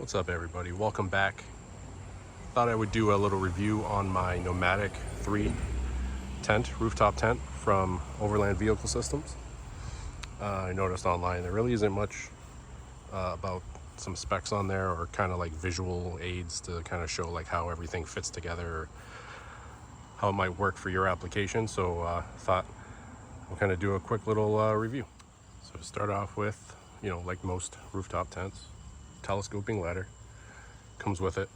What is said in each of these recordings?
What's up, everybody? Welcome back. Thought I would do a little review on my Nomadic 3 tent, rooftop tent from Overland Vehicle Systems. I noticed online there really isn't much about some specs on there, or kind of like visual aids to kind of show like how everything fits together, or how it might work for your application. So thought we'll kind of do a quick little review. So to start off with, like most rooftop tents, telescoping ladder comes with it.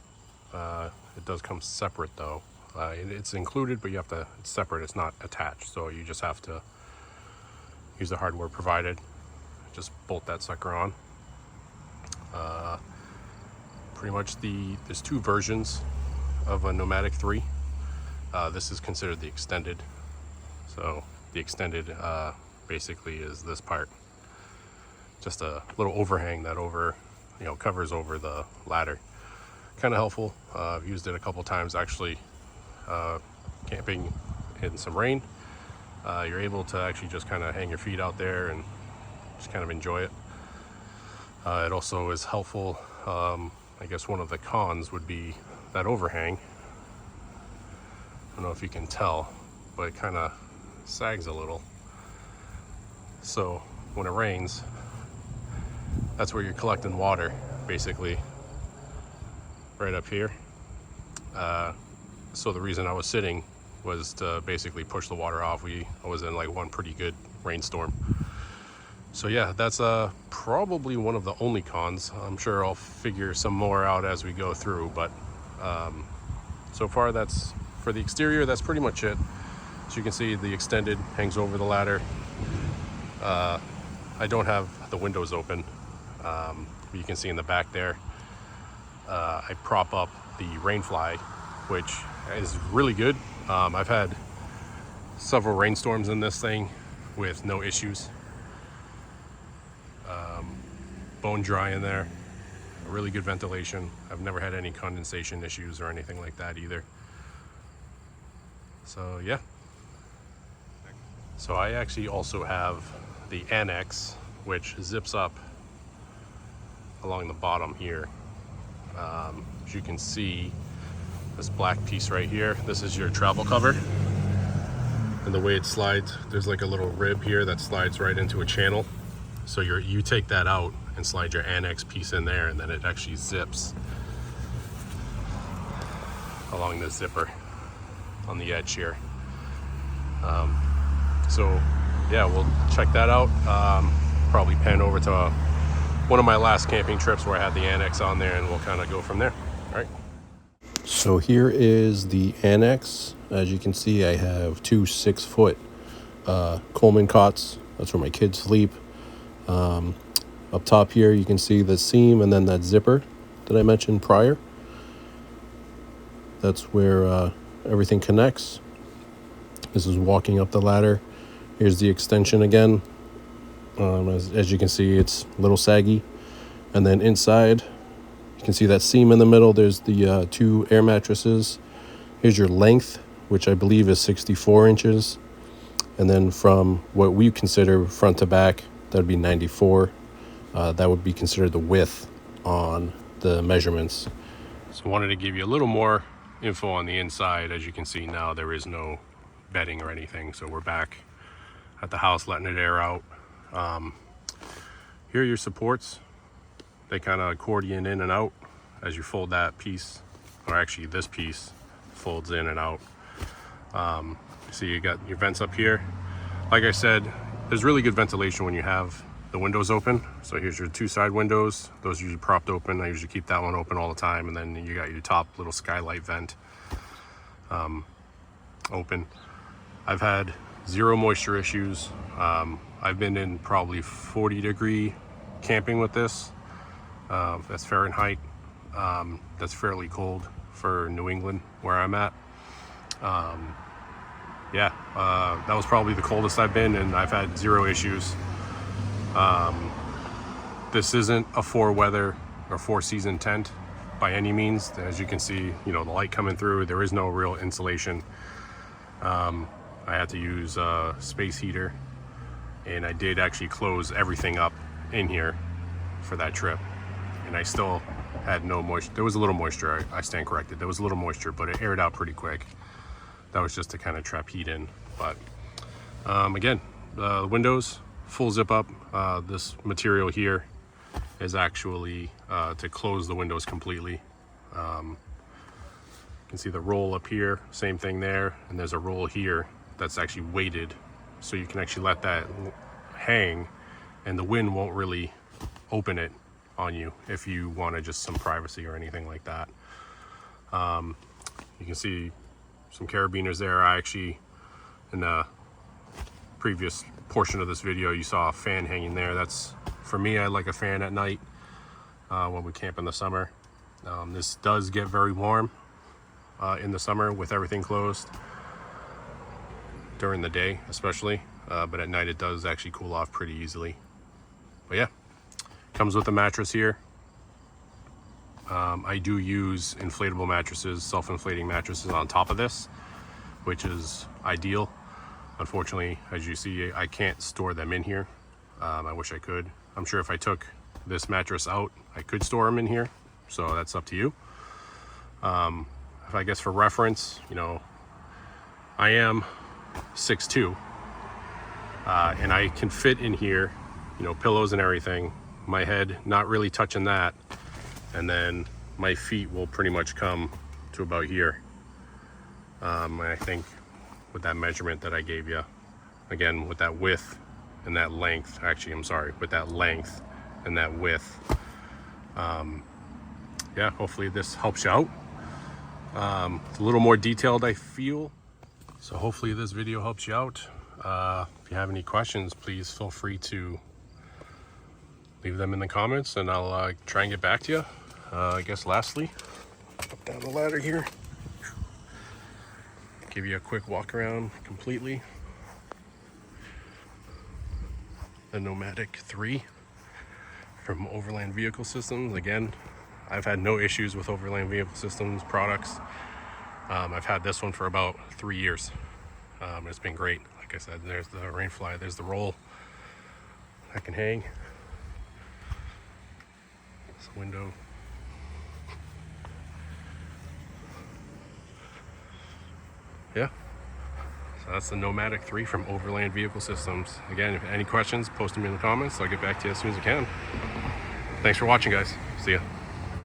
It does come separate though. It's included, but it's separate. It's not attached, so you just have to use the hardware provided. Just bolt that sucker on. Pretty much there's two versions of a Nomadic 3. This is considered the extended. So the extended basically is this part, just a little overhang that covers over the ladder. Kind of helpful. I've used it a couple times actually, camping in some rain. You're able to actually just kind of hang your feet out there and just kind of enjoy it. It also is helpful. I guess one of the cons would be that overhang. I don't know if you can tell, but it kind of sags a little. So when it rains, that's where you're collecting water, basically, right up here. So the reason I was sitting was to basically push the water off. I was in like one pretty good rainstorm. So yeah, that's probably one of the only cons. I'm sure I'll figure some more out as we go through, but so far that's for the exterior. That's pretty much it. So you can see the extended hangs over the ladder. I don't have the windows open. You can see in the back there, I prop up the Rainfly, which is really good. I've had several rainstorms in this thing with no issues. Bone dry in there, really good ventilation. I've never had any condensation issues or anything like that either. So yeah. So I actually also have the annex, which zips up along the bottom here. As you can see, this black piece right here, this is your travel cover, and the way it slides, there's like a little rib here that slides right into a channel. So you take that out and slide your annex piece in there, and then it actually zips along the zipper on the edge here. So yeah, we'll check that out. Probably pan over to one of my last camping trips where I had the annex on there, and we'll kind of go from there. All right. So here is the annex. As you can see, I have two 6-foot Coleman cots. That's where my kids sleep. Up top here, you can see the seam and then that zipper that I mentioned prior. That's where everything connects. This is walking up the ladder. Here's the extension again. As you can see, it's a little saggy. And then inside, you can see that seam in the middle. There's the two air mattresses. Here's your length, which I believe is 64 inches. And then from what we consider front to back, that would be 94. That would be considered the width on the measurements. So I wanted to give you a little more info on the inside. As you can see now, there is no bedding or anything. So we're back at the house letting it air out. Here are your supports. They kind of accordion in and out as you fold that piece, or actually this piece folds in and out. So you got your vents up here. Like I said, there's really good ventilation when you have the windows open. So here's your two side windows. Those are usually propped open. I usually keep that one open all the time. And then you got your top little skylight vent open. I've had zero moisture issues. I've been in probably 40-degree camping with this. That's Fahrenheit. That's fairly cold for New England where I'm at. Yeah, that was probably the coldest I've been, and I've had zero issues. This isn't a 4-weather or 4-season tent by any means. As you can see, the light coming through, there is no real insulation. I had to use a space heater, and I did actually close everything up in here for that trip. and I still had no moisture. There was a little moisture, I stand corrected. There was a little moisture, but it aired out pretty quick. That was just to kind of trap heat in. But again, the windows, full zip up. This material here is actually to close the windows completely. You can see the roll up here, same thing there, and there's a roll here that's actually weighted, so you can actually let that hang and the wind won't really open it on you if you wanted just some privacy or anything like that. You can see some carabiners there. I actually, in the previous portion of this video, you saw a fan hanging there. That's, for me, I like a fan at night when we camp in the summer. This does get very warm in the summer with everything closed, during the day especially, but at night it does actually cool off pretty easily. But yeah, comes with a mattress here. I do use inflatable mattresses, self-inflating mattresses on top of this, which is ideal. Unfortunately, as you see, I can't store them in here. I wish I could. I'm sure if I took this mattress out, I could store them in here, so that's up to you. If I guess for reference, you know, I am 6'2", and I can fit in here, you know, pillows and everything, my head not really touching that, and then my feet will pretty much come to about here. And I think with that measurement that I gave you, again, with that width and that length, actually, I'm sorry, with that length and that width, yeah, hopefully this helps you out. It's a little more detailed, I feel, so hopefully this video helps you out. If you have any questions, please feel free to leave them in the comments, and I'll try and get back to you. I guess lastly, up down the ladder here, give you a quick walk around completely. The Nomadic 3 from Overland Vehicle Systems. Again, I've had no issues with Overland Vehicle Systems products. I've had this one for about 3 years. It's been great. Like I said, there's the Rainfly, there's the roll that can hang. This window. Yeah. So that's the Nomadic 3 from Overland Vehicle Systems. Again, if any questions, post them in the comments. I'll get back to you as soon as I can. Thanks for watching, guys. See ya.